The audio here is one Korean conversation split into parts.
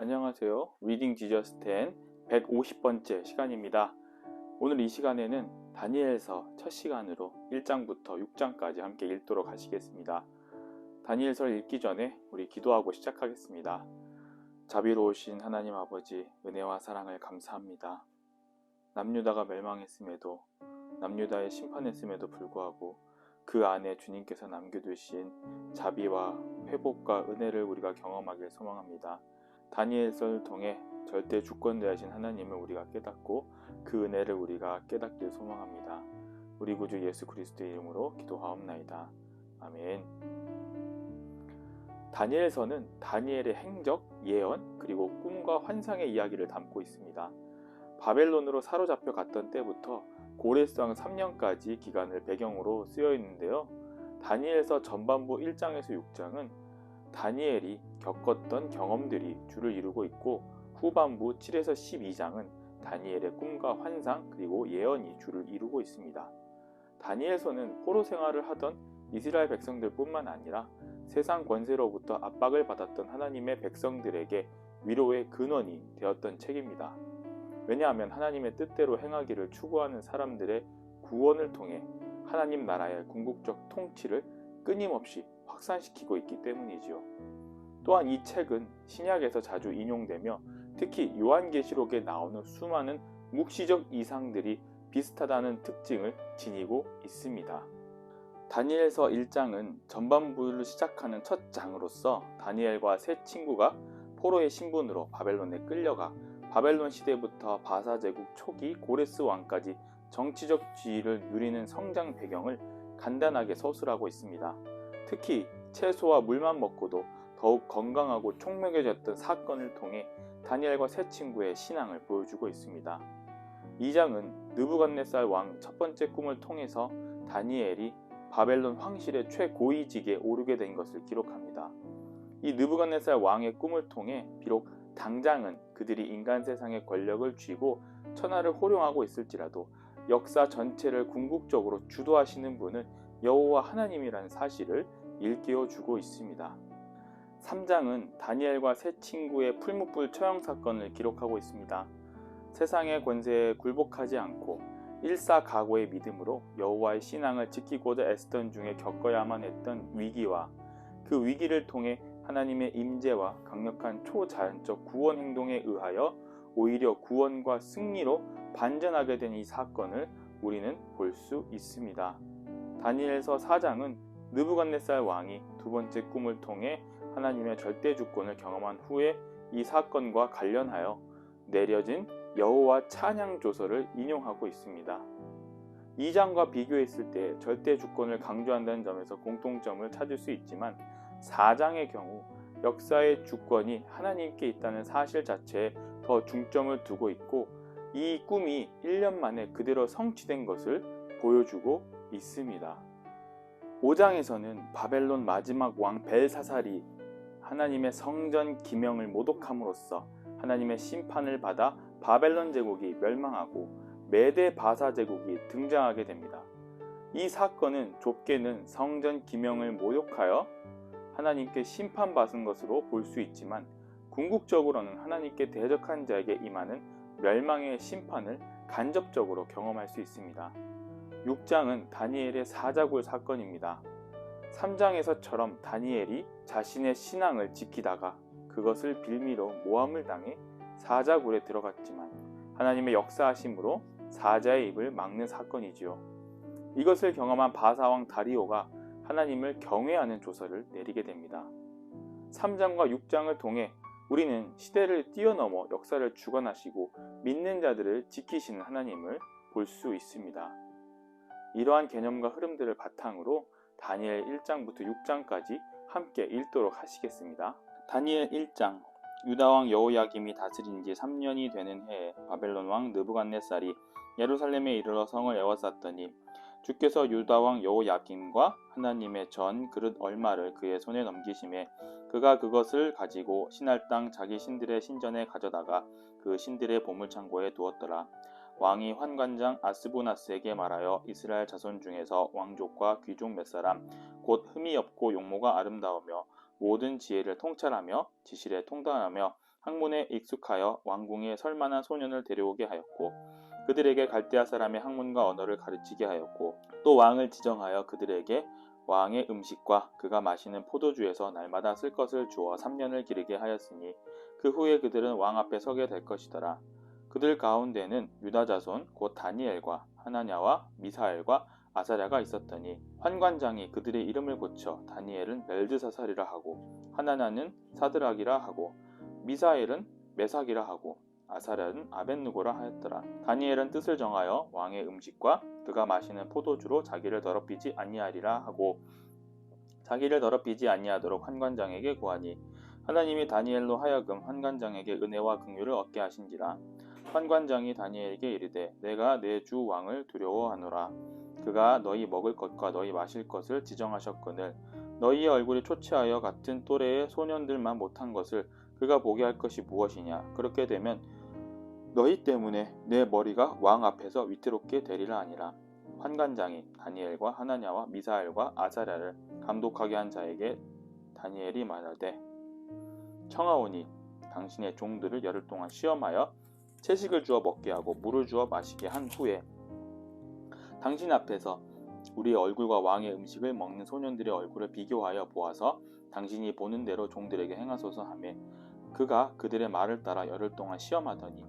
안녕하세요. 리딩 지저스 10 150번째 시간입니다. 오늘 이 시간에는 다니엘서 첫 시간으로 1장부터 6장까지 함께 읽도록 하시겠습니다. 다니엘서를 읽기 전에 우리 기도하고 시작하겠습니다. 자비로우신 하나님 아버지, 은혜와 사랑을 감사합니다. 남유다가 멸망했음에도, 남유다의 심판했음에도 불구하고 그 안에 주님께서 남겨두신 자비와 회복과 은혜를 우리가 경험하길 소망합니다. 다니엘서를 통해 절대 주권자이신 하나님을 우리가 깨닫고 그 은혜를 우리가 깨닫길 소망합니다. 우리 구주 예수 그리스도의 이름으로 기도하옵나이다. 아멘. 다니엘서는 다니엘의 행적, 예언, 그리고 꿈과 환상의 이야기를 담고 있습니다. 바벨론으로 사로잡혀 갔던 때부터 고레스 왕 3년까지 기간을 배경으로 쓰여 있는데요. 다니엘서 전반부 1장에서 6장은 다니엘이 겪었던 경험들이 주를 이루고 있고, 후반부 7에서 12장은 다니엘의 꿈과 환상 그리고 예언이 주를 이루고 있습니다. 다니엘서는 포로 생활을 하던 이스라엘 백성들 뿐만 아니라 세상 권세로부터 압박을 받았던 하나님의 백성들에게 위로의 근원이 되었던 책입니다. 왜냐하면 하나님의 뜻대로 행하기를 추구하는 사람들의 구원을 통해 하나님 나라의 궁극적 통치를 끊임없이 확산시키고 있기 때문이지요. 또한 이 책은 신약에서 자주 인용되며 특히 요한계시록에 나오는 수많은 묵시적 이상들이 비슷하다는 특징을 지니고 있습니다. 다니엘서 1장은 전반부를 시작하는 첫 장으로서 다니엘과 세 친구가 포로의 신분으로 바벨론에 끌려가 바벨론 시대부터 바사 제국 초기 고레스 왕까지 정치적 지위를 누리는 성장 배경을 간단하게 서술하고 있습니다. 특히 채소와 물만 먹고도 더욱 건강하고 촉명해졌던 사건을 통해 다니엘과 세 친구의 신앙을 보여주고 있습니다. 2장은 느부갓네살 왕 첫 번째 꿈을 통해서 다니엘이 바벨론 황실의 최고위직에 오르게 된 것을 기록합니다. 이 느부갓네살 왕의 꿈을 통해 비록 당장은 그들이 인간 세상의 권력을 쥐고 천하를 호령하고 있을지라도 역사 전체를 궁극적으로 주도하시는 분은 여호와 하나님이라는 사실을 일깨워주고 있습니다. 3장은 다니엘과 세 친구의 풀무불 처형 사건을 기록하고 있습니다. 세상의 권세에 굴복하지 않고 일사각오의 믿음으로 여호와의 신앙을 지키고자 애쓰던 중에 겪어야만 했던 위기와 그 위기를 통해 하나님의 임재와 강력한 초자연적 구원 행동에 의하여 오히려 구원과 승리로 반전하게 된 이 사건을 우리는 볼 수 있습니다. 다니엘서 4장은 느부갓네살 왕이 두 번째 꿈을 통해 하나님의 절대 주권을 경험한 후에 이 사건과 관련하여 내려진 여호와 찬양 조서를 인용하고 있습니다. 2장과 비교했을 때 절대 주권을 강조한다는 점에서 공통점을 찾을 수 있지만 4장의 경우 역사의 주권이 하나님께 있다는 사실 자체에 더 중점을 두고 있고, 이 꿈이 1년 만에 그대로 성취된 것을 보여주고 있습니다. 5장에서는 바벨론 마지막 왕 벨사살이 하나님의 성전 기명을 모독함으로써 하나님의 심판을 받아 바벨론 제국이 멸망하고 메데 바사 제국이 등장하게 됩니다. 이 사건은 좁게는 성전 기명을 모독하여 하나님께 심판받은 것으로 볼 수 있지만, 궁극적으로는 하나님께 대적한 자에게 임하는 멸망의 심판을 간접적으로 경험할 수 있습니다. 6장은 다니엘의 사자굴 사건입니다. 3장에서처럼 다니엘이 자신의 신앙을 지키다가 그것을 빌미로 모함을 당해 사자굴에 들어갔지만 하나님의 역사하심으로 사자의 입을 막는 사건이지요. 이것을 경험한 바사왕 다리오가 하나님을 경외하는 조서를 내리게 됩니다. 3장과 6장을 통해 우리는 시대를 뛰어넘어 역사를 주관하시고 믿는 자들을 지키시는 하나님을 볼 수 있습니다. 이러한 개념과 흐름들을 바탕으로 다니엘 1장부터 6장까지 함께 읽도록 하시겠습니다. 다니엘 1장. 유다왕 여호야김이 다스린 지 3년이 되는 해에 바벨론 왕 느부갓네살이 예루살렘에 이르러 성을 에워쌌더니 주께서 유다왕 여호야김과 하나님의 전 그릇 얼마를 그의 손에 넘기심에 그가 그것을 가지고 신할 땅 자기 신들의 신전에 가져다가 그 신들의 보물창고에 두었더라. 왕이 환관장 아스보나스에게 말하여 이스라엘 자손 중에서 왕족과 귀족 몇 사람 곧 흠이 없고 용모가 아름다우며 모든 지혜를 통찰하며 지실에 통달하며 학문에 익숙하여 왕궁에 설만한 소년을 데려오게 하였고 그들에게 갈대아 사람의 학문과 언어를 가르치게 하였고 또 왕을 지정하여 그들에게 왕의 음식과 그가 마시는 포도주에서 날마다 쓸 것을 주어 3년을 기르게 하였으니 그 후에 그들은 왕 앞에 서게 될 것이더라. 그들 가운데는 유다 자손 곧 다니엘과 하나냐와 미사엘과 아사랴가 있었더니 환관장이 그들의 이름을 고쳐 다니엘은 벨드사살이라 하고 하나냐는 사드락이라 하고 미사엘은 메삭이라 하고 아사랴는 아벳누고라 하였더라. 다니엘은 뜻을 정하여 왕의 음식과 그가 마시는 포도주로 자기를 더럽히지 아니하리라 하고 자기를 더럽히지 아니하도록 환관장에게 구하니 하나님이 다니엘로 하여금 환관장에게 은혜와 긍휼을 얻게 하신지라. 환관장이 다니엘에게 이르되 내가 내 주 왕을 두려워하노라. 그가 너희 먹을 것과 너희 마실 것을 지정하셨거늘 너희의 얼굴이 초췌하여 같은 또래의 소년들만 못한 것을 그가 보게 할 것이 무엇이냐. 그렇게 되면 너희 때문에 내 머리가 왕 앞에서 위태롭게 되리라 하니라. 환관장이 다니엘과 하나냐와 미사엘과 아사랴를 감독하게 한 자에게 다니엘이 말하되 청하오니 당신의 종들을 열흘 동안 시험하여 채식을 주어 먹게 하고 물을 주어 마시게 한 후에 당신 앞에서 우리의 얼굴과 왕의 음식을 먹는 소년들의 얼굴을 비교하여 보아서 당신이 보는 대로 종들에게 행하소서 하매 그가 그들의 말을 따라 열흘 동안 시험하더니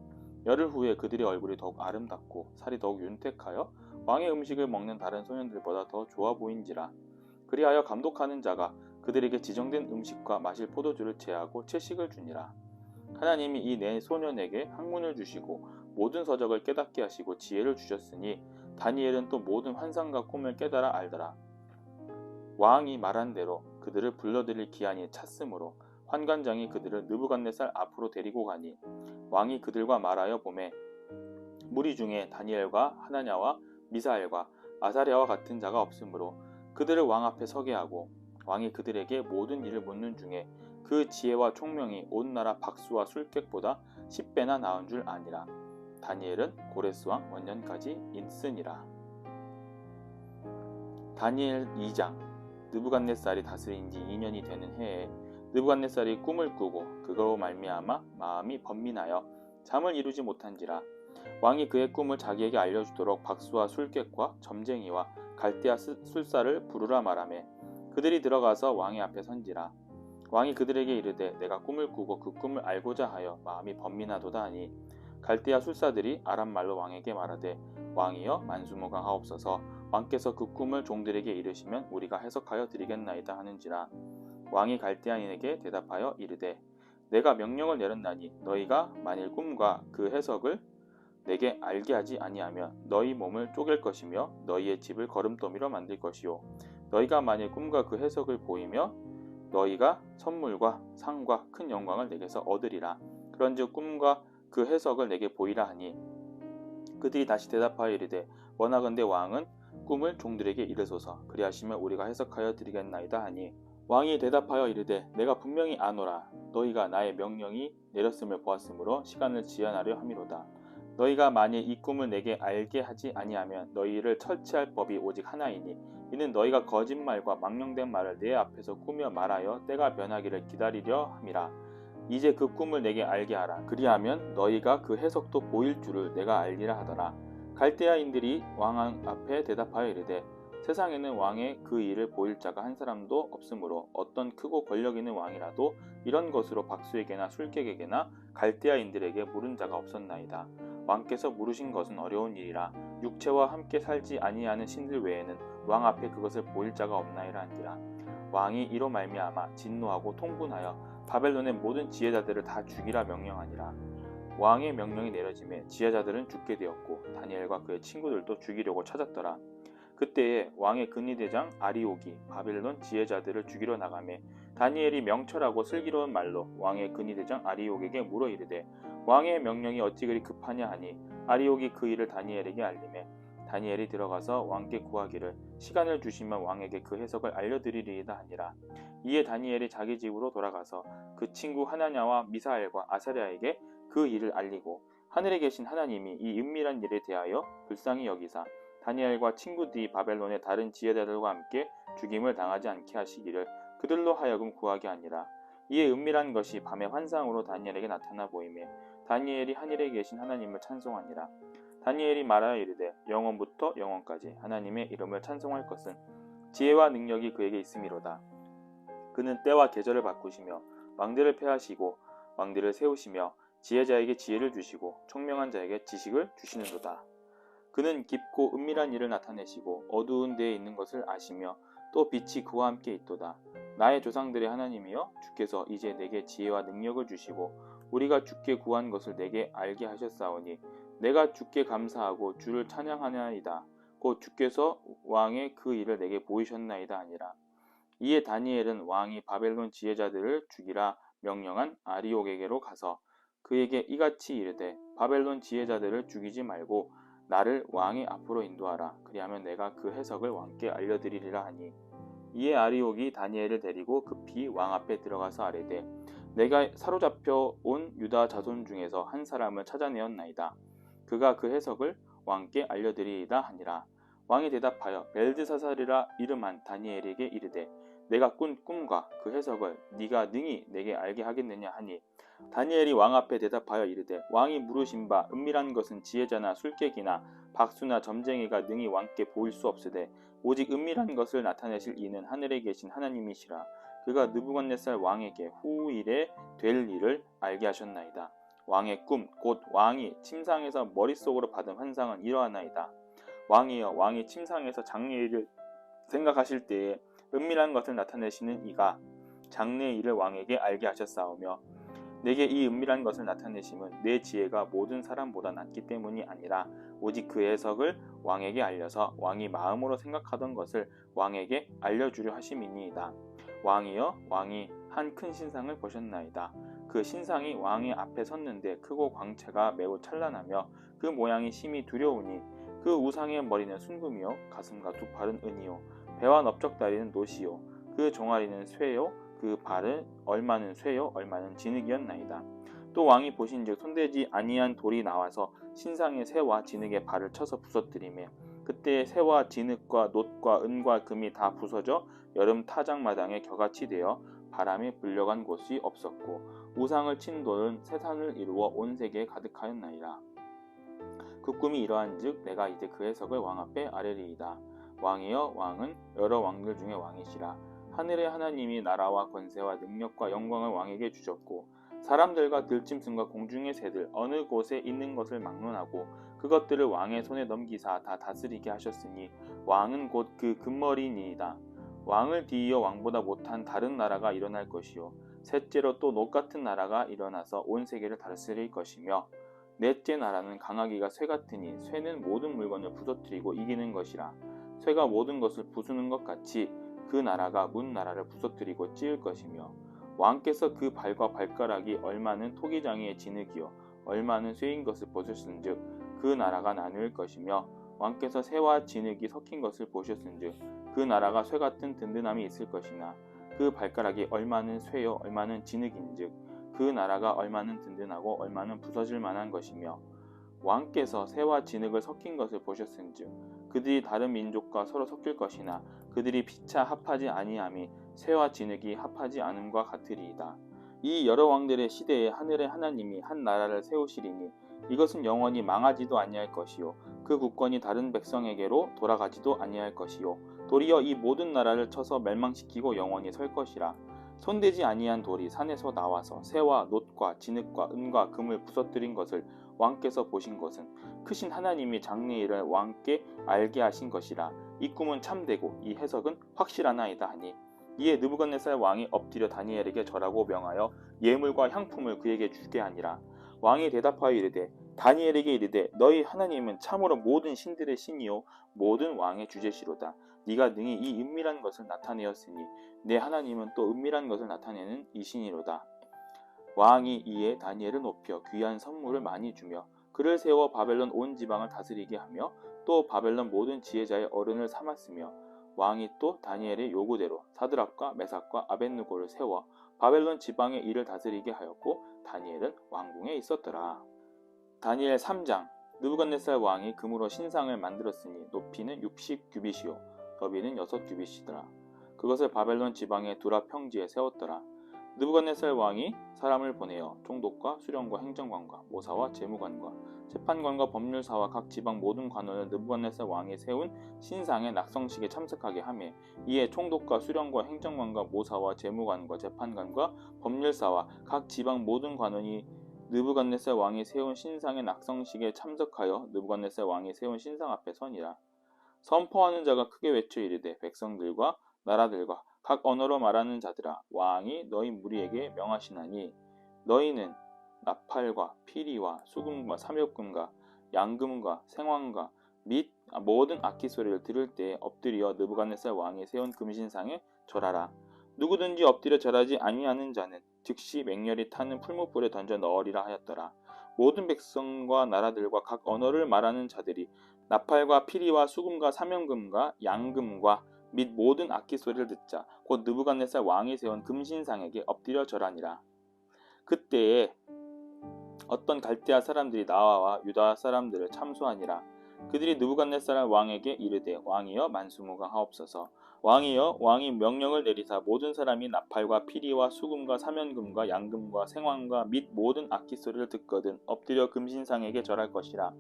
열흘 후에 그들의 얼굴이 더욱 아름답고 살이 더욱 윤택하여 왕의 음식을 먹는 다른 소년들보다 더 좋아 보인지라. 그리하여 감독하는 자가 그들에게 지정된 음식과 마실 포도주를 제하고 채식을 주니라. 하나님이 이 네 소년에게 학문을 주시고 모든 서적을 깨닫게 하시고 지혜를 주셨으니 다니엘은 또 모든 환상과 꿈을 깨달아 알더라. 왕이 말한 대로 그들을 불러들일 기한이 찼으므로 환관장이 그들을 느부갓네살 앞으로 데리고 가니 왕이 그들과 말하여 보매 무리 중에 다니엘과 하나냐와 미사엘과 아사랴와 같은 자가 없으므로 그들을 왕 앞에 서게 하고 왕이 그들에게 모든 일을 묻는 중에 그 지혜와 총명이 온 나라 박수와 술객보다 10배나 나은 줄 아니라. 다니엘은 고레스왕 원년까지 있으니라. 다니엘 2장. 느부갓네살이 다스린 지 2년이 되는 해에 느부갓네살이 꿈을 꾸고 그거로 말미암아 마음이 번민하여 잠을 이루지 못한지라. 왕이 그의 꿈을 자기에게 알려주도록 박수와 술객과 점쟁이와 갈대아 술사를 부르라 말하매 그들이 들어가서 왕의 앞에 선지라. 왕이 그들에게 이르되 내가 꿈을 꾸고 그 꿈을 알고자 하여 마음이 번민하도다 하니 갈대아 술사들이 아람말로 왕에게 말하되 왕이여 만수무강하옵소서. 왕께서 그 꿈을 종들에게 이르시면 우리가 해석하여 드리겠나이다 하는지라. 왕이 갈대아인에게 대답하여 이르되 내가 명령을 내렸나니 너희가 만일 꿈과 그 해석을 내게 알게 하지 아니하면 너희 몸을 쪼갤 것이며 너희의 집을 거름더미로 만들 것이요 너희가 만일 꿈과 그 해석을 보이며 너희가 선물과 상과 큰 영광을 내게서 얻으리라. 그런즉 꿈과 그 해석을 내게 보이라 하니 그들이 다시 대답하여 이르되 원하건대 왕은 꿈을 종들에게 이르소서. 그리하시면 우리가 해석하여 드리겠나이다 하니 왕이 대답하여 이르되 내가 분명히 아노라. 너희가 나의 명령이 내렸음을 보았으므로 시간을 지연하려 함이로다. 너희가 만일 이 꿈을 내게 알게 하지 아니하면 너희를 처치할 법이 오직 하나이니 이는 너희가 거짓말과 망령된 말을 내 앞에서 꾸며 말하여 때가 변하기를 기다리려 함이라. 이제 그 꿈을 내게 알게 하라. 그리하면 너희가 그 해석도 보일 줄을 내가 알리라 하더라. 갈대아인들이 왕 앞에 대답하여 이르되 세상에는 왕의 그 일을 보일 자가 한 사람도 없으므로 어떤 크고 권력 있는 왕이라도 이런 것으로 박수에게나 술객에게나 갈대아인들에게 물은 자가 없었나이다. 왕께서 물으신 것은 어려운 일이라 육체와 함께 살지 아니하는 신들 외에는 왕 앞에 그것을 보일 자가 없나이라 한지라. 왕이 이로 말미암아 진노하고 통분하여 바벨론의 모든 지혜자들을 다 죽이라 명령하니라. 왕의 명령이 내려짐에 지혜자들은 죽게 되었고 다니엘과 그의 친구들도 죽이려고 찾았더라. 그때에 왕의 근위대장 아리옥이 바벨론 지혜자들을 죽이러 나가매 다니엘이 명철하고 슬기로운 말로 왕의 근위대장 아리옥에게 물어 이르되 왕의 명령이 어찌 그리 급하냐 하니 아리옥이 그 일을 다니엘에게 알리매 다니엘이 들어가서 왕께 구하기를 시간을 주시면 왕에게 그 해석을 알려드리리이다 하니라. 이에 다니엘이 자기 집으로 돌아가서 그 친구 하나냐와 미사엘과 아사랴에게 그 일을 알리고 하늘에 계신 하나님이 이 은밀한 일에 대하여 불쌍히 여기사 다니엘과 친구들이 바벨론의 다른 지혜자들과 함께 죽임을 당하지 않게 하시기를 그들로 하여금 구하게 하니라. 이에 은밀한 것이 밤의 환상으로 다니엘에게 나타나 보이매 다니엘이 하늘에 계신 하나님을 찬송하니라. 다니엘이 말하여 이르되 영원부터 영원까지 하나님의 이름을 찬송할 것은 지혜와 능력이 그에게 있음이로다. 그는 때와 계절을 바꾸시며 왕들을 패하시고 왕들을 세우시며 지혜자에게 지혜를 주시고 총명한 자에게 지식을 주시는도다. 그는 깊고 은밀한 일을 나타내시고 어두운 데에 있는 것을 아시며 또 빛이 그와 함께 있도다. 나의 조상들의 하나님이여 주께서 이제 내게 지혜와 능력을 주시고 우리가 주께 구한 것을 내게 알게 하셨사오니 내가 주께 감사하고 주를 찬양하나이다. 곧 주께서 왕의 그 일을 내게 보이셨나이다 아니라. 이에 다니엘은 왕이 바벨론 지혜자들을 죽이라 명령한 아리옥에게로 가서 그에게 이같이 이르되 바벨론 지혜자들을 죽이지 말고 나를 왕의 앞으로 인도하라. 그리하면 내가 그 해석을 왕께 알려드리리라 하니 이에 아리옥이 다니엘을 데리고 급히 왕 앞에 들어가서 아뢰되 내가 사로잡혀 온 유다 자손 중에서 한 사람을 찾아내었나이다. 그가 그 해석을 왕께 알려드리이다 하니라. 왕이 대답하여 벨드사살이라 이름한 다니엘에게 이르되 내가 꾼 꿈과 그 해석을 네가 능히 내게 알게 하겠느냐 하니 다니엘이 왕 앞에 대답하여 이르되 왕이 물으신 바 은밀한 것은 지혜자나 술객이나 박수나 점쟁이가 능히 왕께 보일 수 없으되 오직 은밀한 것을 나타내실 이는 하늘에 계신 하나님이시라. 그가 느부갓네살 왕에게 후일에 될 일을 알게 하셨나이다. 왕의 꿈 곧 왕이 침상에서 머릿속으로 받은 환상은 이러하나이다. 왕이여 왕이 침상에서 장래의 일을 생각하실 때에 은밀한 것을 나타내시는 이가 장래의 일을 왕에게 알게 하셨사오며 내게 이 은밀한 것을 나타내심은 내 지혜가 모든 사람보다 낫기 때문이 아니라 오직 그 해석을 왕에게 알려서 왕이 마음으로 생각하던 것을 왕에게 알려주려 하심이니이다. 왕이여 왕이 한 큰 신상을 보셨나이다. 그 신상이 왕의 앞에 섰는데 크고 광채가 매우 찬란하며 그 모양이 심히 두려우니 그 우상의 머리는 순금이요 가슴과 두 팔은 은이요 배와 넓적다리는 노시요 그 종아리는 쇠요 그 발은 얼마는 쇠요 얼마는 진흙이었나이다. 또 왕이 보신즉 손대지 아니한 돌이 나와서 신상의 쇠와 진흙의 발을 쳐서 부서뜨리매 그때 쇠와 진흙과 놋과 은과 금이 다 부서져 여름 타작마당에 겨같이 되어 바람에 불려간 곳이 없었고 우상을 친 돌은 세산을 이루어 온 세계에 가득하였나이다. 그 꿈이 이러한즉 내가 이제 그 해석을 왕 앞에 아뢰리이다. 왕이여 왕은 여러 왕들 중에 왕이시라. 하늘의 하나님이 나라와 권세와 능력과 영광을 왕에게 주셨고 사람들과 들짐승과 공중의 새들 어느 곳에 있는 것을 막론하고 그것들을 왕의 손에 넘기사 다 다스리게 하셨으니 왕은 곧 그 금머리니이다. 왕을 뒤이어 왕보다 못한 다른 나라가 일어날 것이요 셋째로 또 놋 같은 나라가 일어나서 온 세계를 다스릴 것이며 넷째 나라는 강하기가 쇠 같으니 쇠는 모든 물건을 부서뜨리고 이기는 것이라. 쇠가 모든 것을 부수는 것 같이 그 나라가 문 나라를 부서뜨리고 찌을 것이며 왕께서 그 발과 발가락이 얼마는 토기장이의 진흙이요 얼마는 쇠인 것을 보셨은즉 그 나라가 나누일 것이며 왕께서 쇠와 진흙이 섞인 것을 보셨은즉 그 나라가 쇠 같은 든든함이 있을 것이나 그 발가락이 얼마는 쇠요 얼마는 진흙인즉 그 나라가 얼마는 든든하고 얼마는 부서질 만한 것이며 왕께서 쇠와 진흙을 섞인 것을 보셨은즉 그들이 다른 민족과 서로 섞일 것이나 그들이 피차 합하지 아니함이 쇠와 진흙이 합하지 않음과 같으리이다. 이 여러 왕들의 시대에 하늘의 하나님이 한 나라를 세우시리니 이것은 영원히 망하지도 아니할 것이요 그 국권이 다른 백성에게로 돌아가지도 아니할 것이요 도리어 이 모든 나라를 쳐서 멸망시키고 영원히 설 것이라. 손대지 아니한 돌이 산에서 나와서 쇠와 놋과 진흙과 은과 금을 부서뜨린 것을 왕께서 보신 것은 크신 하나님이 장래의 일을 왕께 알게 하신 것이라. 이 꿈은 참되고 이 해석은 확실하나이다 하니 이에 느부갓네살 왕이 엎드려 다니엘에게 절하고 명하여 예물과 향품을 그에게 주게 하니라. 왕이 대답하여 이르되 다니엘에게 이르되 너희 하나님은 참으로 모든 신들의 신이요 모든 왕의 주제시로다. 네가 능히 이 은밀한 것을 나타내었으니 내 하나님은 또 은밀한 것을 나타내는 이신이로다. 왕이 이에 다니엘을 높여 귀한 선물을 많이 주며 그를 세워 바벨론 온 지방을 다스리게 하며 또 바벨론 모든 지혜자의 어른을 삼았으며 왕이 또 다니엘의 요구대로 사드락과 메삭과 아벳느고를 세워 바벨론 지방의 일을 다스리게 하였고 다니엘은 왕궁에 있었더라. 다니엘 3장. 느부갓네살 왕이 금으로 신상을 만들었으니 높이는 60규빗이요 너비는 6규빗이더라. 그것을 바벨론 지방의 두라 평지에 세웠더라. 느부갓네살 왕이 사람을 보내어 총독과 수령과 행정관과 모사와 재무관과 재판관과 법률사와 각 지방 모든 관원을 느부갓네살 왕이 세운 신상의 낙성식에 참석하게 하매 이에 총독과 수령과 행정관과 모사와 재무관과 재판관과 법률사와 각 지방 모든 관원이 느부갓네살 왕이 세운 신상의 낙성식에 참석하여 느부갓네살 왕이 세운 신상 앞에 서니라. 선포하는 자가 크게 외쳐 이르되 백성들과 나라들과 각 언어로 말하는 자들아 왕이 너희 무리에게 명하시나니 너희는 나팔과 피리와 수금과 삼엽금과 양금과 생황과 및 모든 악기 소리를 들을 때에 엎드려 느부갓네살 왕이 세운 금신상에 절하라. 누구든지 엎드려 절하지 아니하는 자는 즉시 맹렬히 타는 풀무불에 던져 넣으리라 하였더라. 모든 백성과 나라들과 각 언어를 말하는 자들이 나팔과 피리와 수금과 삼연금과 양금과 및 모든 악기 소리를 듣자 곧 느부갓네살 왕이 세운 금신상에게 엎드려 절하니라. 그때에 어떤 갈대아 사람들이 나와 유다 사람들을 참소하니라. 그들이 느부갓네살 왕에게 이르되 왕이여 만수무강하옵소서. 왕이여 왕이 명령을 내리사 모든 사람이 나팔과 피리와 수금과 삼연금과 양금과 생황과 및 모든 악기 소리를 듣거든 엎드려 금신상에게 절할 것이라.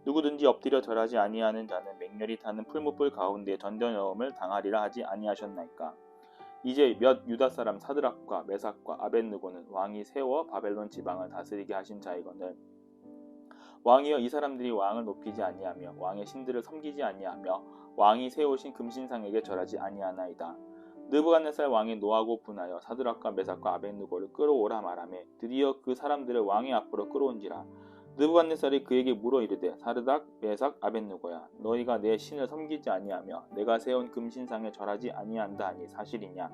누구든지 엎드려 절하지 아니하는 자는 맹렬히 타는 풀무불 가운데 던져넣음을 당하리라 하지 아니하셨나이까. 이제 몇 유다 사람 사드락과 메삭과 아벳느고는 왕이 세워 바벨론 지방을 다스리게 하신 자이거늘 왕이여 이 사람들이 왕을 높이지 아니하며 왕의 신들을 섬기지 아니하며 왕이 세우신 금신상에게 절하지 아니하나이다. 느부갓네살 왕이 노하고 분하여 사드락과 메삭과 아벳느고를 끌어오라 말하매 드디어 그 사람들을 왕의 앞으로 끌어온지라. 느부갓네살이 그에게 물어 이르되 사드락 메삭 아벳느고야 너희가 내 신을 섬기지 아니하며 내가 세운 금신상에 절하지 아니한다 하니 사실이냐.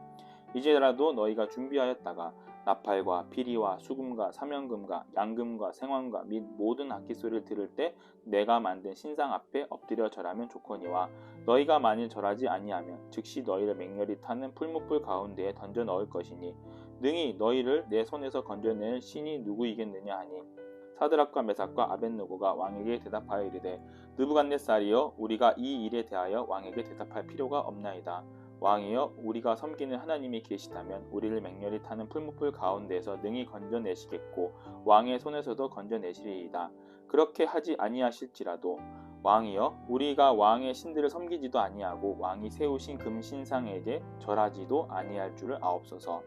이제라도 너희가 준비하였다가 나팔과 피리와 수금과 삼연금과 양금과 생황과 및 모든 악기 소리를 들을 때 내가 만든 신상 앞에 엎드려 절하면 좋거니와 너희가 만일 절하지 아니하면 즉시 너희를 맹렬히 타는 풀무불 가운데에 던져 넣을 것이니 능히 너희를 내 손에서 건져낼 신이 누구이겠느냐 하니 사드락과 메삭과 아벳느고가 왕에게 대답하여 이르되 느부갓네살이여 우리가 이 일에 대하여 왕에게 대답할 필요가 없나이다. 왕이여 우리가 섬기는 하나님이 계시다면 우리를 맹렬히 타는 풀무불 가운데에서 능히 건져내시겠고 왕의 손에서도 건져내시리이다. 그렇게 하지 아니하실지라도 왕이여 우리가 왕의 신들을 섬기지도 아니하고 왕이 세우신 금신상에게 절하지도 아니할 줄을 아옵소서.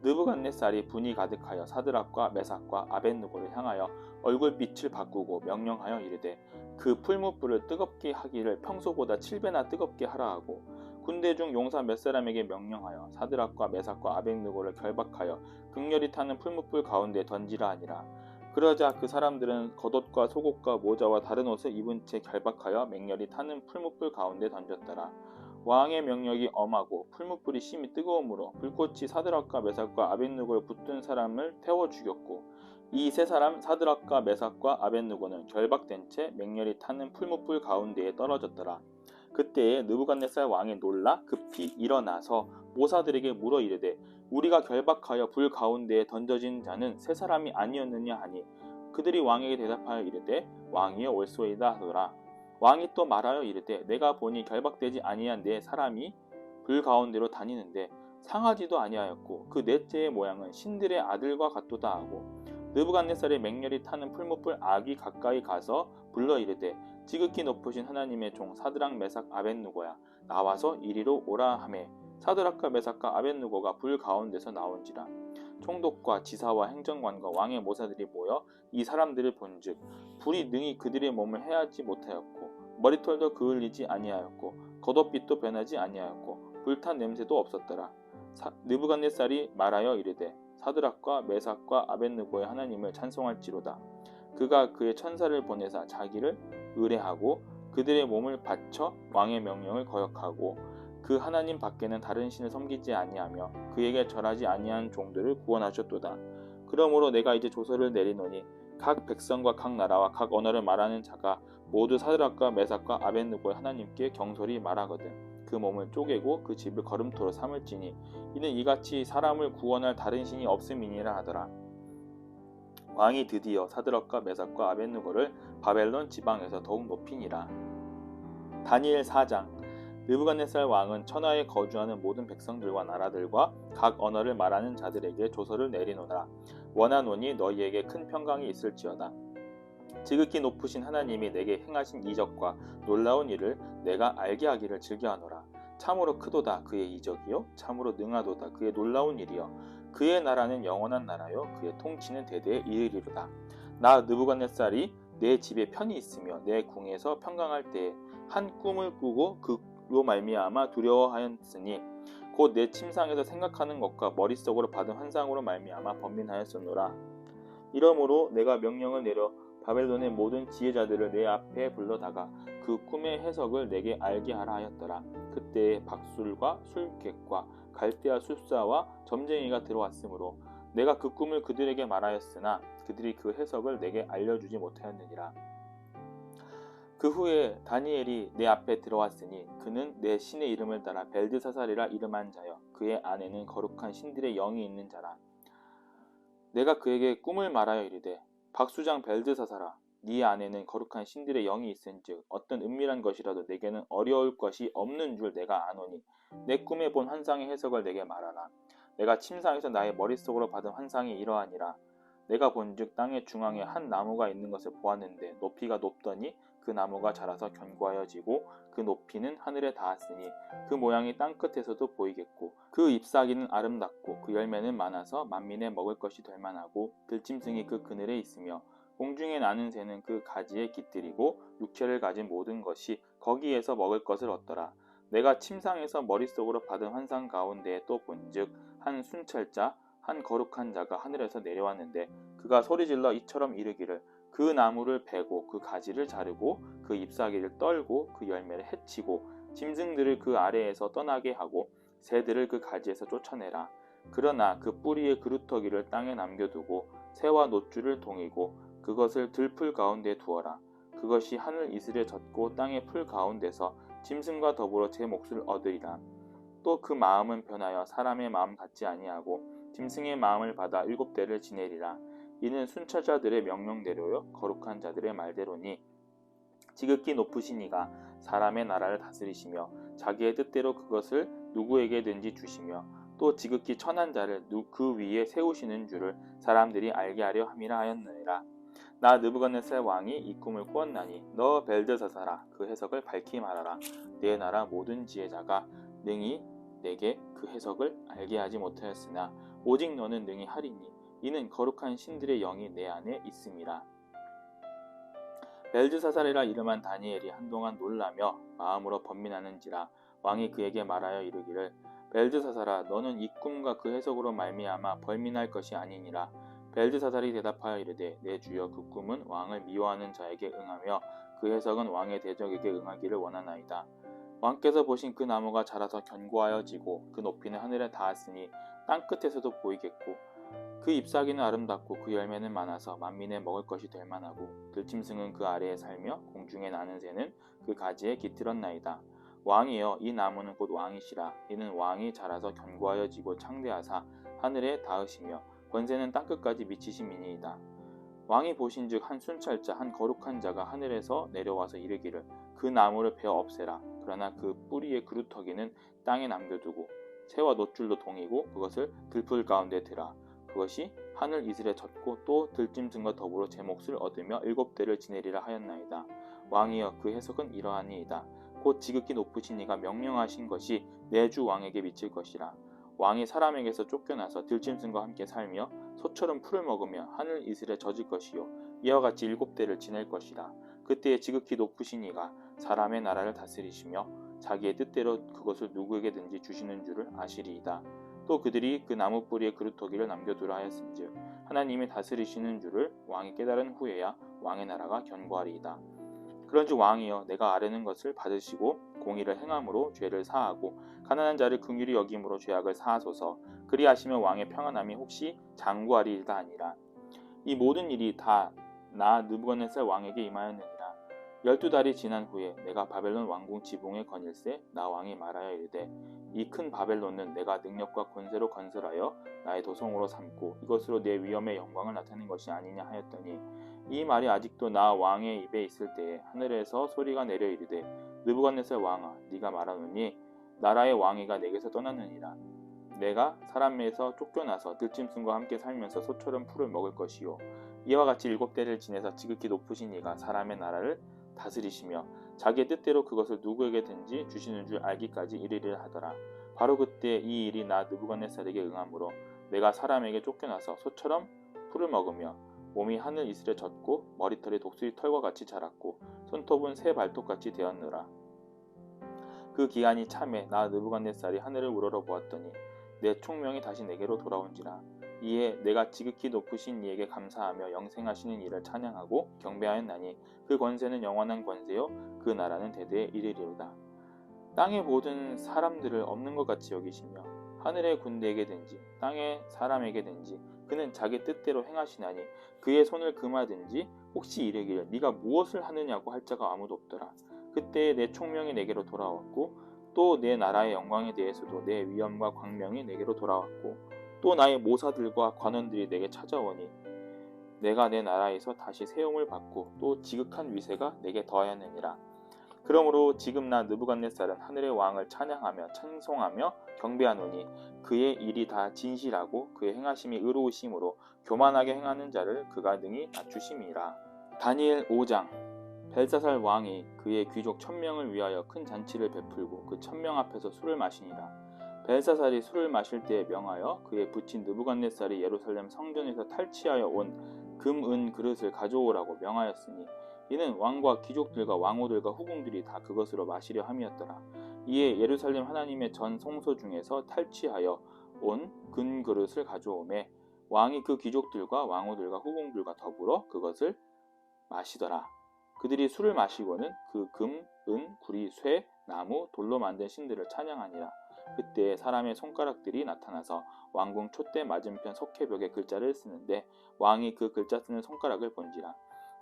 느부갓네살이 분이 가득하여 사드락과 메삭과 아벳느고를 향하여 얼굴빛을 바꾸고 명령하여 이르되 그 풀무불을 뜨겁게 하기를 평소보다 7배나 뜨겁게 하라 하고 군대 중 용사 몇 사람에게 명령하여 사드락과 메삭과 아벳느고를 결박하여 극렬히 타는 풀무불 가운데 던지라 하니라. 그러자 그 사람들은 겉옷과 속옷과 모자와 다른 옷을 입은 채 결박하여 맹렬히 타는 풀무불 가운데 던졌더라. 왕의 명령이 엄하고 풀무불이 심히 뜨거우므로 불꽃이 사드락과 메삭과 아벳느고를 붙든 사람을 태워 죽였고 이 세 사람 사드락과 메삭과 아벳느고는 결박된 채 맹렬히 타는 풀무불 가운데에 떨어졌더라. 그때에 느부갓네살 왕이 놀라 급히 일어나서 모사들에게 물어 이르되 우리가 결박하여 불 가운데에 던져진 자는 세 사람이 아니었느냐 하니 그들이 왕에게 대답하여 이르되 왕이여 옳소이다 하더라. 왕이 또 말하여 이르되 내가 보니 결박되지 아니한 네 사람이 불 가운데로 다니는데 상하지도 아니하였고 그 넷째의 모양은 신들의 아들과 같도다 하고 느부갓네살의 맹렬히 타는 풀무불 악이 가까이 가서 불러 이르되 지극히 높으신 하나님의 종 사드락 메삭 아벳느고야 나와서 이리로 오라 하매 사드락과 메삭과 아벳느고가 불 가운데서 나온지라. 총독과 지사와 행정관과 왕의 모사들이 모여 이 사람들을 본즉 불이 능히 그들의 몸을 해하지 못하였고 머리털도 그을리지 아니하였고 겉옷빛도 변하지 아니하였고 불탄 냄새도 없었더라. 느부갓네살이 말하여 이르되 사드락과 메삭과 아벳느고의 하나님을 찬송할지로다. 그가 그의 천사를 보내사 자기를 의뢰하고 그들의 몸을 바쳐 왕의 명령을 거역하고 그 하나님 밖에는 다른 신을 섬기지 아니하며 그에게 절하지 아니한 종들을 구원하셨도다. 그러므로 내가 이제 조서를 내리노니 각 백성과 각 나라와 각 언어를 말하는 자가 모두 사드락과 메삭과 아벳느고의 하나님께 경솔히 말하거든 그 몸을 쪼개고 그 집을 걸음토로 삼을지니 이는 이같이 사람을 구원할 다른 신이 없음이니라 하더라. 왕이 드디어 사드락과 메삭과 아벳느고를 바벨론 지방에서 더욱 높이니라. 다니엘 4장. 느부갓네살 왕은 천하에 거주하는 모든 백성들과 나라들과 각 언어를 말하는 자들에게 조서를 내리노라. 원하노니 너희에게 큰 평강이 있을지어다. 지극히 높으신 하나님이 내게 행하신 이적과 놀라운 일을 내가 알게 하기를 즐겨하노라. 참으로 크도다 그의 이적이요 참으로 능하도다 그의 놀라운 일이요 그의 나라는 영원한 나라요 그의 통치는 대대에 이르리로다. 나 느부갓네살이 내 집에 편히 있으며 내 궁에서 평강할 때에 한 꿈을 꾸고 그로 말미암아 두려워하였으니 곧 내 침상에서 생각하는 것과 머릿속으로 받은 환상으로 말미암아 번민하였었노라. 이러므로 내가 명령을 내려 바벨론의 모든 지혜자들을 내 앞에 불러다가 그 꿈의 해석을 내게 알게 하라 하였더라. 그때에 박술과 술객과 갈대아 술사와 점쟁이가 들어왔으므로 내가 그 꿈을 그들에게 말하였으나 그들이 그 해석을 내게 알려주지 못하였느니라. 그 후에 다니엘이 내 앞에 들어왔으니 그는 내 신의 이름을 따라 벨드사살이라 이름한 자여 그의 안에는 거룩한 신들의 영이 있는 자라. 내가 그에게 꿈을 말하여 이르되 박수장 벨드사살아 네 안에는 거룩한 신들의 영이 있은즉 어떤 은밀한 것이라도 내게는 어려울 것이 없는 줄 내가 아노니 내 꿈에 본 환상의 해석을 내게 말하라. 내가 침상에서 나의 머릿속으로 받은 환상이 이러하니라. 내가 본즉 땅의 중앙에 한 나무가 있는 것을 보았는데 높이가 높더니 그 나무가 자라서 견고하여지고 그 높이는 하늘에 닿았으니 그 모양이 땅끝에서도 보이겠고 그 잎사귀는 아름답고 그 열매는 많아서 만민에 먹을 것이 될 만하고 들짐승이 그 그늘에 있으며 공중에 나는 새는 그 가지에 깃들이고 육체를 가진 모든 것이 거기에서 먹을 것을 얻더라. 내가 침상에서 머릿속으로 받은 환상 가운데에 또 본즉 한 순찰자 한 거룩한 자가 하늘에서 내려왔는데 그가 소리질러 이처럼 이르기를 그 나무를 베고 그 가지를 자르고 그 잎사귀를 떨고 그 열매를 해치고 짐승들을 그 아래에서 떠나게 하고 새들을 그 가지에서 쫓아내라. 그러나 그 뿌리의 그루터기를 땅에 남겨두고 새와 노줄을 동이고 그것을 들풀 가운데 두어라. 그것이 하늘 이슬에 젖고 땅의 풀 가운데서 짐승과 더불어 제 몫을 얻으리라. 또 그 마음은 변하여 사람의 마음 같지 아니하고 짐승의 마음을 받아 7대를 지내리라. 이는 순찰자들의 명령대로요 거룩한 자들의 말대로니 지극히 높으신 이가 사람의 나라를 다스리시며 자기의 뜻대로 그것을 누구에게든지 주시며 또 지극히 천한 자를 그 위에 세우시는 줄을 사람들이 알게 하려 함이라 하였느니라. 나 느부갓네살 왕이 이 꿈을 꾸었나니 너 벨드사살아 그 해석을 밝히 말하라. 내 나라 모든 지혜자가 능히 내게 그 해석을 알게 하지 못하였으나 오직 너는 능히 하리니 이는 거룩한 신들의 영이 내 안에 있음이라. 벨드사살이라 이름한 다니엘이 한동안 놀라며 마음으로 번민하는지라 왕이 그에게 말하여 이르기를 벨드사살아 너는 이 꿈과 그 해석으로 말미암아 벌민할 것이 아니니라. 벨드사살이 대답하여 이르되 내 주여 그 꿈은 왕을 미워하는 자에게 응하며 그 해석은 왕의 대적에게 응하기를 원하나이다. 왕께서 보신 그 나무가 자라서 견고하여지고 그 높이는 하늘에 닿았으니 땅끝에서도 보이겠고 그 잎사귀는 아름답고 그 열매는 많아서 만민에 먹을 것이 될 만하고 들짐승은 그 아래에 살며 공중에 나는 새는 그 가지에 깃들었나이다. 왕이여 이 나무는 곧 왕이시라. 이는 왕이 자라서 견고하여지고 창대하사 하늘에 닿으시며 권세는 땅끝까지 미치심이니이다. 왕이 보신즉 한 순찰자 한 거룩한 자가 하늘에서 내려와서 이르기를 그 나무를 베어 없애라. 그러나 그 뿌리의 그루터기는 땅에 남겨두고 새와 노줄로 동이고 그것을 들풀 가운데 드라. 그것이 하늘 이슬에 젖고 또 들짐승과 더불어 제 몫을 얻으며 7대를 지내리라 하였나이다. 왕이여 그 해석은 이러하니이다. 곧 지극히 높으신 이가 명령하신 것이 내 주 왕에게 미칠 것이라. 왕이 사람에게서 쫓겨나서 들짐승과 함께 살며 소처럼 풀을 먹으며 하늘 이슬에 젖을 것이요 이와 같이 7대를 지낼 것이라. 그때에 지극히 높으신 이가 사람의 나라를 다스리시며 자기의 뜻대로 그것을 누구에게든지 주시는 줄을 아시리이다. 또 그들이 그 나무 뿌리에 그루터기를 남겨두라 하였은즉 하나님이 다스리시는 줄을 왕이 깨달은 후에야 왕의 나라가 견고하리이다. 그런즉 왕이여 내가 아뢰는 것을 받으시고 공의를 행함으로 죄를 사하고 가난한 자를 긍휼히 여김으로 죄악을 사하소서. 그리하시면 왕의 평안함이 혹시 장구하리이다 하니라. 이 모든 일이 다 나 느부갓네살 왕에게 임하였느니라. 12달이 지난 후에 내가 바벨론 왕궁 지붕에 거닐세 나 왕이 말하여 이르되 이 큰 바벨론은 내가 능력과 권세로 건설하여 나의 도성으로 삼고 이것으로 내 위엄의 영광을 나타낸 것이 아니냐 하였더니 이 말이 아직도 나 왕의 입에 있을 때에 하늘에서 소리가 내려 이르되 느부갓네살 왕아, 네가 말하노니 나라의 왕위가 내게서 떠났느니라. 내가 사람에서 쫓겨나서 들짐승과 함께 살면서 소처럼 풀을 먹을 것이요, 이와 같이 7대를 지내서 지극히 높으신 이가 사람의 나라를 다스리시며 자기의 뜻대로 그것을 누구에게든지 주시는 줄 알기까지 이르리라 하더라. 바로 그때 이 일이 나 느부갓네살에게 응하므로 내가 사람에게 쫓겨나서 소처럼 풀을 먹으며 몸이 하늘 이슬에 젖고 머리털이 독수리 털과 같이 자랐고 손톱은 새 발톱같이 되었느라. 그 기한이 참에 나 느부갓네살이 하늘을 우러러 보았더니 내 총명이 다시 내게로 돌아온지라. 이에 내가 지극히 높으신 이에게 감사하며 영생하시는 이를 찬양하고 경배하였나니 그 권세는 영원한 권세요 그 나라는 대대에 이르리로다. 땅의 모든 사람들을 없는 것 같이 여기시며 하늘의 군대에게든지 땅의 사람에게든지 그는 자기 뜻대로 행하시나니 그의 손을 금하든지 혹시 이르기를 네가 무엇을 하느냐고 할 자가 아무도 없더라. 그때 내 총명이 내게로 돌아왔고 또 내 나라의 영광에 대해서도 내 위엄과 광명이 내게로 돌아왔고 또 나의 모사들과 관원들이 내게 찾아오니 내가 내 나라에서 다시 세움을 받고 또 지극한 위세가 내게 더하였느니라. 그러므로 지금 나 느부갓네살은 하늘의 왕을 찬양하며 찬송하며 경배하노니 그의 일이 다 진실하고 그의 행하심이 의로우심으로 교만하게 행하는 자를 그가 능히 낮추심이라. 다니엘 5장. 벨사살 왕이 그의 귀족 1000명을 위하여 큰 잔치를 베풀고 그 1000명 앞에서 술을 마시니라. 벨사살이 술을 마실 때에 명하여 그의 부친 느부갓네살이 예루살렘 성전에서 탈취하여 온 금, 은 그릇을 가져오라고 명하였으니 이는 왕과 귀족들과 왕후들과 후궁들이 다 그것으로 마시려 함이었더라. 이에 예루살렘 하나님의 전 성소 중에서 탈취하여 온 금 그릇을 가져오매 왕이 그 귀족들과 왕후들과 후궁들과 더불어 그것을 마시더라. 그들이 술을 마시고는 그 금, 은, 구리, 쇠, 나무, 돌로 만든 신들을 찬양하니라. 그때 사람의 손가락들이 나타나서 왕궁 촛대 맞은편 석회벽에 글자를 쓰는데 왕이 그 글자 쓰는 손가락을 본지라.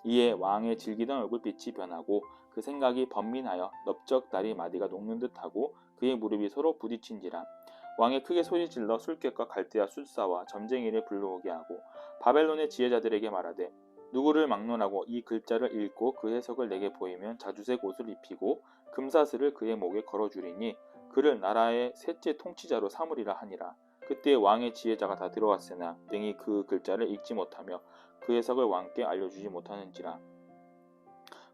이에 왕의 질기던 얼굴빛이 변하고 그 생각이 번민하여 넓적다리 마디가 녹는 듯하고 그의 무릎이 서로 부딪힌지라. 왕이 크게 소리질러 술객과 갈대아 술사와 점쟁이를 불러오게 하고 바벨론의 지혜자들에게 말하되 누구를 막론하고 이 글자를 읽고 그 해석을 내게 보이면 자주색 옷을 입히고 금사슬을 그의 목에 걸어주리니 그를 나라의 셋째 통치자로 삼으리라 하니라. 그때 왕의 지혜자가 다 들어왔으나 능히 그 글자를 읽지 못하며 그 해석을 왕께 알려주지 못하는지라.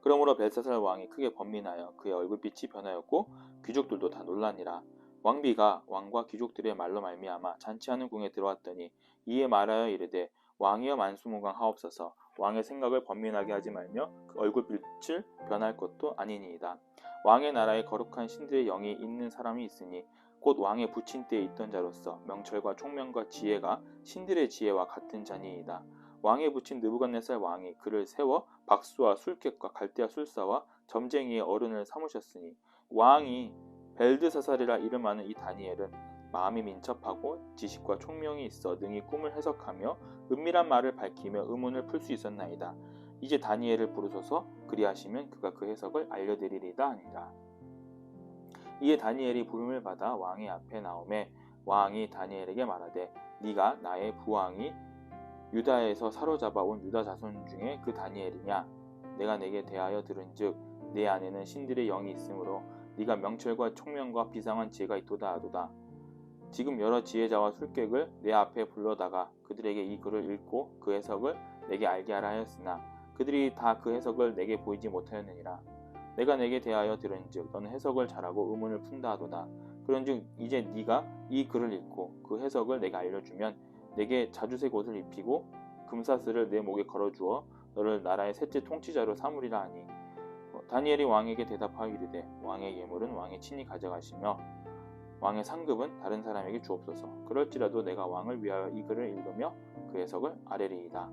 그러므로 벨사살 왕이 크게 번민하여 그의 얼굴빛이 변하였고 귀족들도 다 놀라니라. 왕비가 왕과 귀족들의 말로 말미암아 잔치하는 궁에 들어왔더니 이에 말하여 이르되 왕이여 만수무강하옵소서. 왕의 생각을 번민하게 하지 말며 그 얼굴빛을 변할 것도 아니니이다. 왕의 나라에 거룩한 신들의 영이 있는 사람이 있으니 곧 왕의 부친 때에 있던 자로서 명철과 총명과 지혜가 신들의 지혜와 같은 자니이다. 왕의 부친 느부갓네살 왕이 그를 세워 박수와 술객과 갈대아 술사와 점쟁이의 어른을 삼으셨으니 왕이 벨드사살이라 이름하는 이 다니엘은 마음이 민첩하고 지식과 총명이 있어 능히 꿈을 해석하며 은밀한 말을 밝히며 의문을 풀 수 있었나이다. 이제 다니엘을 부르소서. 그리하시면 그가 그 해석을 알려드리리다 하니라. 이에 다니엘이 부름을 받아 왕의 앞에 나오매 왕이 다니엘에게 말하되 네가 나의 부왕이 유다에서 사로잡아 온 유다 자손 중에 그 다니엘이냐? 내가 내게 대하여 들은즉 내 안에는 신들의 영이 있으므로 네가 명철과 총명과 비상한 지혜가 있도다 하도다. 지금 여러 지혜자와 술객을 내 앞에 불러다가 그들에게 이 글을 읽고 그 해석을 내게 알게 하라 하였으나 그들이 다 그 해석을 내게 보이지 못하였느니라. 내가 내게 대하여 들은즉 너는 해석을 잘하고 의문을 푼다 하도다. 그런즉 이제 네가 이 글을 읽고 그 해석을 내게 알려주면 내게 자주색 옷을 입히고 금사슬을 내 목에 걸어주어 너를 나라의 셋째 통치자로 삼으리라 하니 다니엘이 왕에게 대답하여 이르되 왕의 예물은 왕이 친히 가져가시며 왕의 상급은 다른 사람에게 주옵소서. 그럴지라도 내가 왕을 위하여 이 글을 읽으며 그 해석을 아뢰리이다.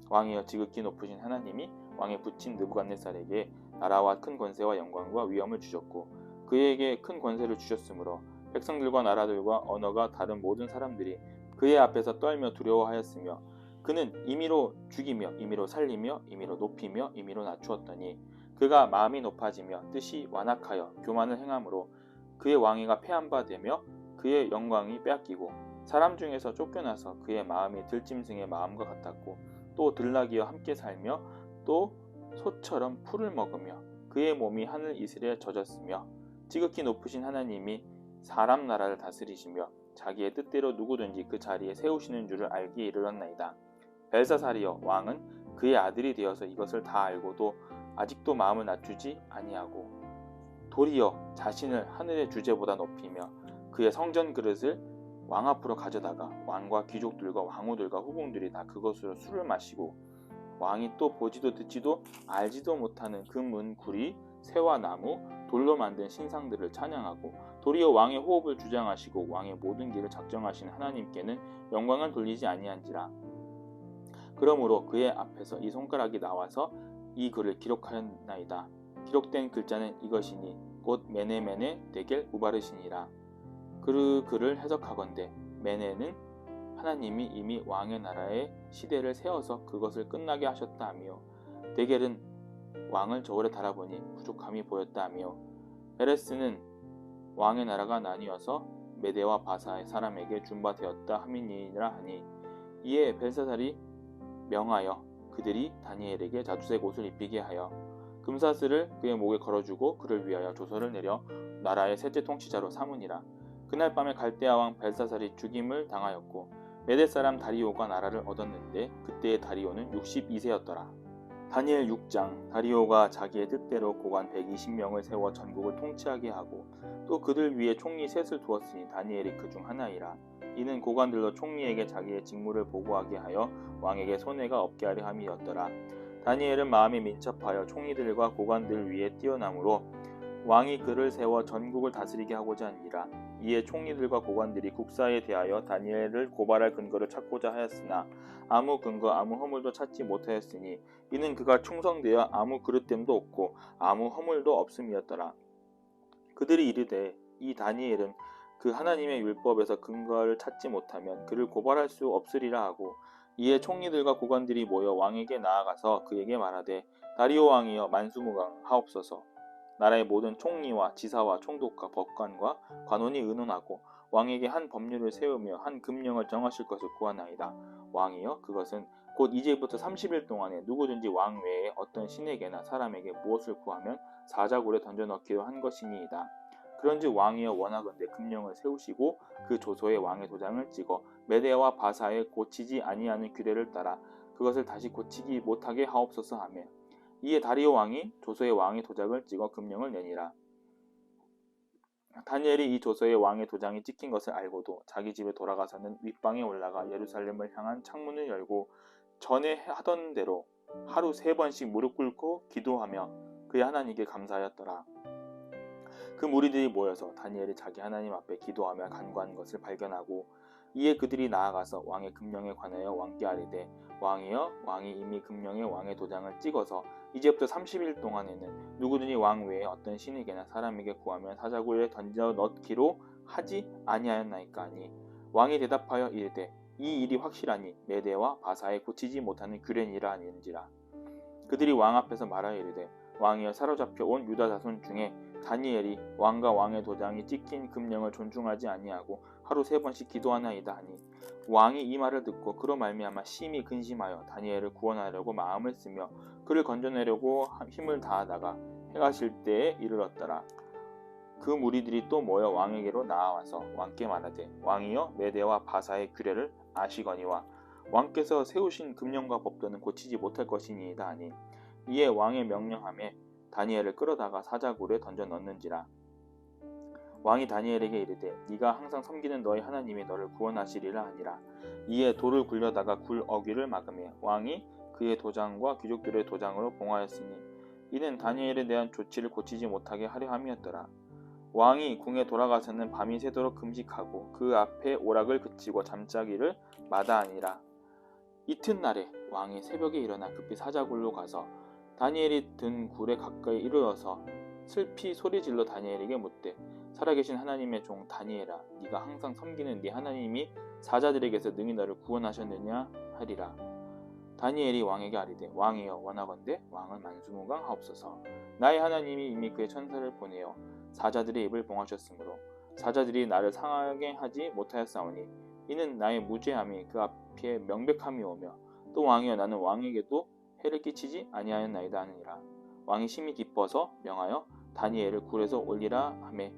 왕이여 지극히 높으신 하나님이 왕의 부친 느부갓네살에게 나라와 큰 권세와 영광과 위엄을 주셨고 그에게 큰 권세를 주셨으므로 백성들과 나라들과 언어가 다른 모든 사람들이 그의 앞에서 떨며 두려워하였으며 그는 임의로 죽이며 임의로 살리며 임의로 높이며 임의로 낮추었더니 그가 마음이 높아지며 뜻이 완악하여 교만을 행함으로 그의 왕위가 패한 바 되며 그의 영광이 빼앗기고 사람 중에서 쫓겨나서 그의 마음이 들짐승의 마음과 같았고 또 들나귀와 함께 살며 또 소처럼 풀을 먹으며 그의 몸이 하늘 이슬에 젖었으며 지극히 높으신 하나님이 사람 나라를 다스리시며 자기의 뜻대로 누구든지 그 자리에 세우시는 줄을 알기에 이르렀나이다. 벨사살이여, 왕은 그의 아들이 되어서 이것을 다 알고도 아직도 마음을 낮추지 아니하고 도리어 자신을 하늘의 주제보다 높이며 그의 성전 그릇을 왕 앞으로 가져다가 왕과 귀족들과 왕후들과 후궁들이 다 그것으로 술을 마시고 왕이 또 보지도 듣지도 알지도 못하는 금, 구리, 새와 나무, 돌로 만든 신상들을 찬양하고 도리어 왕의 호흡을 주장하시고 왕의 모든 길을 작정하신 하나님께는 영광을 돌리지 아니한지라. 그러므로 그의 앞에서 이 손가락이 나와서 이 글을 기록하였나이다. 기록된 글자는 이것이니 곧 메네 데겔 우바르시니라. 그 글을 해석하건대 메네는 하나님이 이미 왕의 나라의 시대를 세워서 그것을 끝나게 하셨다 하며 데겔은 왕을 저울에 달아보니 부족함이 보였다 하며 베레스는 왕의 나라가 나뉘어서 메대와 바사의 사람에게 준바되었다 함이니라 하니 이에 벨사살이 명하여 그들이 다니엘에게 자주색 옷을 입히게 하여 금사슬을 그의 목에 걸어주고 그를 위하여 조서를 내려 나라의 셋째 통치자로 삼으니라. 그날 밤에 갈대아 왕 벨사살이 죽임을 당하였고 메대 사람 다리오가 나라를 얻었는데 그때의 다리오는 62세였더라. 다니엘 6장. 다리오가 자기의 뜻대로 고관 120명을 세워 전국을 통치하게 하고 또 그들 위에 총리 셋을 두었으니 다니엘이 그 중 하나이라. 이는 고관들로 총리에게 자기의 직무를 보고하게 하여 왕에게 손해가 없게 하려 함이었더라. 다니엘은 마음이 민첩하여 총리들과 고관들 위에 뛰어나므로 왕이 그를 세워 전국을 다스리게 하고자 하니라. 이에 총리들과 고관들이 국사에 대하여 다니엘을 고발할 근거를 찾고자 하였으나 아무 근거 아무 허물도 찾지 못하였으니 이는 그가 충성되어 아무 그릇됨도 없고 아무 허물도 없음이었더라. 그들이 이르되 이 다니엘은 그 하나님의 율법에서 근거를 찾지 못하면 그를 고발할 수 없으리라 하고 이에 총리들과 고관들이 모여 왕에게 나아가서 그에게 말하되 다리오 왕이여 만수무강하옵소서. 나라의 모든 총리와 지사와 총독과 법관과 관원이 의논하고 왕에게 한 법률을 세우며 한 금령을 정하실 것을 구하나이다. 왕이여 그것은 곧 이제부터 30일 동안에 누구든지 왕 외에 어떤 신에게나 사람에게 무엇을 구하면 사자굴에 던져넣기로 한 것이니이다. 그런즉 왕이여 원하건대 금령을 세우시고 그 조서에 왕의 도장을 찍어 메대와 바사에 고치지 아니하는 규례를 따라 그것을 다시 고치기 못하게 하옵소서 하며 이에 다리오 왕이 조서에 왕의 도장을 찍어 금령을 내니라. 다니엘이 이 조서에 왕의 도장이 찍힌 것을 알고도 자기 집에 돌아가서는 윗방에 올라가 예루살렘을 향한 창문을 열고 전에 하던 대로 하루 3번씩 무릎 꿇고 기도하며 그의 하나님께 감사하였더라. 그 무리들이 모여서 다니엘이 자기 하나님 앞에 기도하며 간구한 것을 발견하고 이에 그들이 나아가서 왕의 금령에 관하여 왕께 아뢰되 왕이여 왕이 이미 금령에 왕의 도장을 찍어서 이제부터 30일 동안에는 누구든지 왕 외에 어떤 신에게나 사람에게 구하면 사자굴에 던져 넣기로 하지 아니하였나이까 하니 왕이 대답하여 이르되 이 일이 확실하니 메대와 바사에 고치지 못하는 규례니라 하는지라. 그들이 왕 앞에서 말하여 이르되 왕이여 사로잡혀 온 유다 자손 중에 다니엘이 왕과 왕의 도장이 찍힌 금령을 존중하지 아니하고 하루 3번씩 기도하나이다 하니 왕이 이 말을 듣고 그로 말미암아 심히 근심하여 다니엘을 구원하려고 마음을 쓰며 그를 건져내려고 힘을 다하다가 해가 질 때에 이르렀더라. 그 무리들이 또 모여 왕에게로 나아와서 왕께 말하되 왕이여 메대와 바사의 규례를 아시거니와 왕께서 세우신 금령과 법도는 고치지 못할 것이니이다 하니 이에 왕의 명령함에 다니엘을 끌어다가 사자굴에 던져 넣는지라. 왕이 다니엘에게 이르되 네가 항상 섬기는 너희 하나님이 너를 구원하시리라 하니라. 이에 돌을 굴려다가 굴 어귀를 막으며 왕이 그의 도장과 귀족들의 도장으로 봉하였으니 이는 다니엘에 대한 조치를 고치지 못하게 하려 함이었더라. 왕이 궁에 돌아가서는 밤이 새도록 금식하고 그 앞에 오락을 그치고 잠자기를 마다하니라. 이튿날에 왕이 새벽에 일어나 급히 사자굴로 가서 다니엘이 든 굴에 가까이 이르러서 슬피 소리질러 다니엘에게 묻되 살아계신 하나님의 종 다니엘아 네가 항상 섬기는 네 하나님이 사자들에게서 능히 너를 구원하셨느냐 하리라. 다니엘이 왕에게 아뢰되 왕이여 원하건대 왕은 만수무강하옵소서. 나의 하나님이 이미 그의 천사를 보내어 사자들의 입을 봉하셨으므로 사자들이 나를 상하게 하지 못하였사오니 이는 나의 무죄함이 그 앞에 명백함이 오며 또 왕이여 나는 왕에게도 해를 끼치지 아니하였나이다 하느니라. 왕이 심히 기뻐서 명하여 다니엘을 굴에서 올리라 하매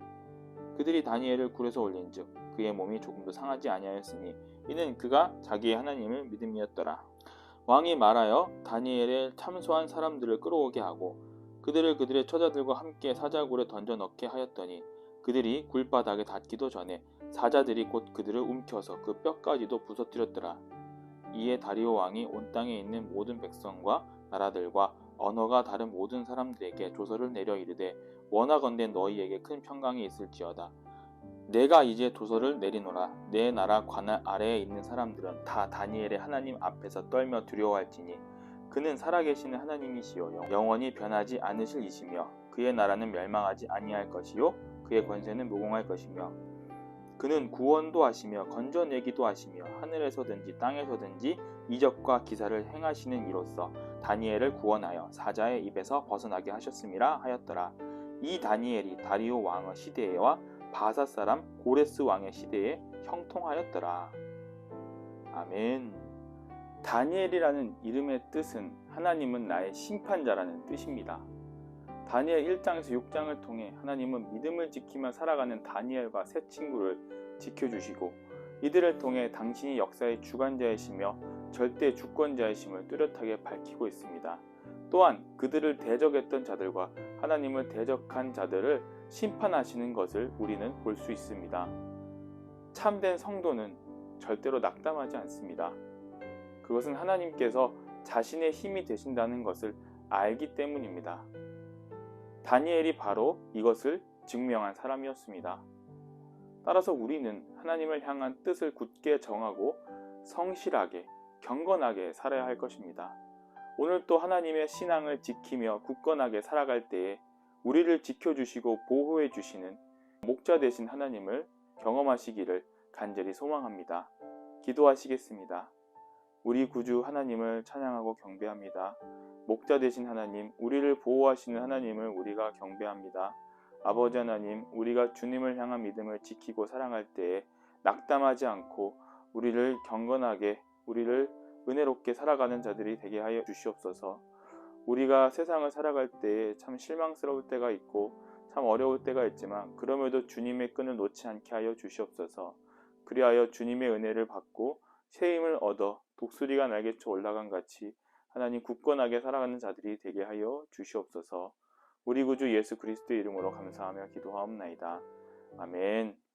그들이 다니엘을 굴에서 올린즉 그의 몸이 조금도 상하지 아니하였으니 이는 그가 자기의 하나님을 믿음이었더라. 왕이 말하여 다니엘의 참소한 사람들을 끌어오게 하고 그들을 그들의 처자들과 함께 사자굴에 던져 넣게 하였더니 그들이 굴바닥에 닿기도 전에 사자들이 곧 그들을 움켜서 그 뼈까지도 부서뜨렸더라. 이에 다리오 왕이 온 땅에 있는 모든 백성과 나라들과 언어가 다른 모든 사람들에게 조서를 내려 이르되 원하건대 너희에게 큰 평강이 있을지어다. 내가 이제 도서를 내리노라. 내 나라 관할 아래에 있는 사람들은 다 다니엘의 하나님 앞에서 떨며 두려워할지니 그는 살아계시는 하나님이시요 영원히 변하지 않으실 이시며 그의 나라는 멸망하지 아니할 것이요 그의 권세는 무궁할 것이며 그는 구원도 하시며 건져내기도 하시며 하늘에서든지 땅에서든지 이적과 기사를 행하시는 이로써 다니엘을 구원하여 사자의 입에서 벗어나게 하셨음이라 하였더라. 이 다니엘이 다리오 왕의 시대와 바사 사람 고레스 왕의 시대에 형통하였더라. 아멘. 다니엘이라는 이름의 뜻은 하나님은 나의 심판자라는 뜻입니다. 다니엘 1장에서 6장을 통해 하나님은 믿음을 지키며 살아가는 다니엘과 세 친구를 지켜주시고 이들을 통해 당신이 역사의 주관자이시며 절대 주권자이심을 뚜렷하게 밝히고 있습니다. 또한 그들을 대적했던 자들과 하나님을 대적한 자들을 심판하시는 것을 우리는 볼 수 있습니다. 참된 성도는 절대로 낙담하지 않습니다. 그것은 하나님께서 자신의 힘이 되신다는 것을 알기 때문입니다. 다니엘이 바로 이것을 증명한 사람이었습니다. 따라서 우리는 하나님을 향한 뜻을 굳게 정하고 성실하게, 경건하게 살아야 할 것입니다. 오늘 또 하나님의 신앙을 지키며 굳건하게 살아갈 때에 우리를 지켜주시고 보호해 주시는 목자 되신 하나님을 경험하시기를 간절히 소망합니다. 기도하시겠습니다. 우리 구주 하나님을 찬양하고 경배합니다. 목자 되신 하나님, 우리를 보호하시는 하나님을 우리가 경배합니다. 아버지 하나님, 우리가 주님을 향한 믿음을 지키고 사랑할 때에 낙담하지 않고 우리를 경건하게, 우리를 은혜롭게 살아가는 자들이 되게 하여 주시옵소서. 우리가 세상을 살아갈 때에 참 실망스러울 때가 있고 참 어려울 때가 있지만 그럼에도 주님의 끈을 놓지 않게 하여 주시옵소서. 그리하여 주님의 은혜를 받고 새 힘을 얻어 독수리가 날개쳐 올라간 같이 하나님 굳건하게 살아가는 자들이 되게 하여 주시옵소서. 우리 구주 예수 그리스도의 이름으로 감사하며 기도하옵나이다. 아멘.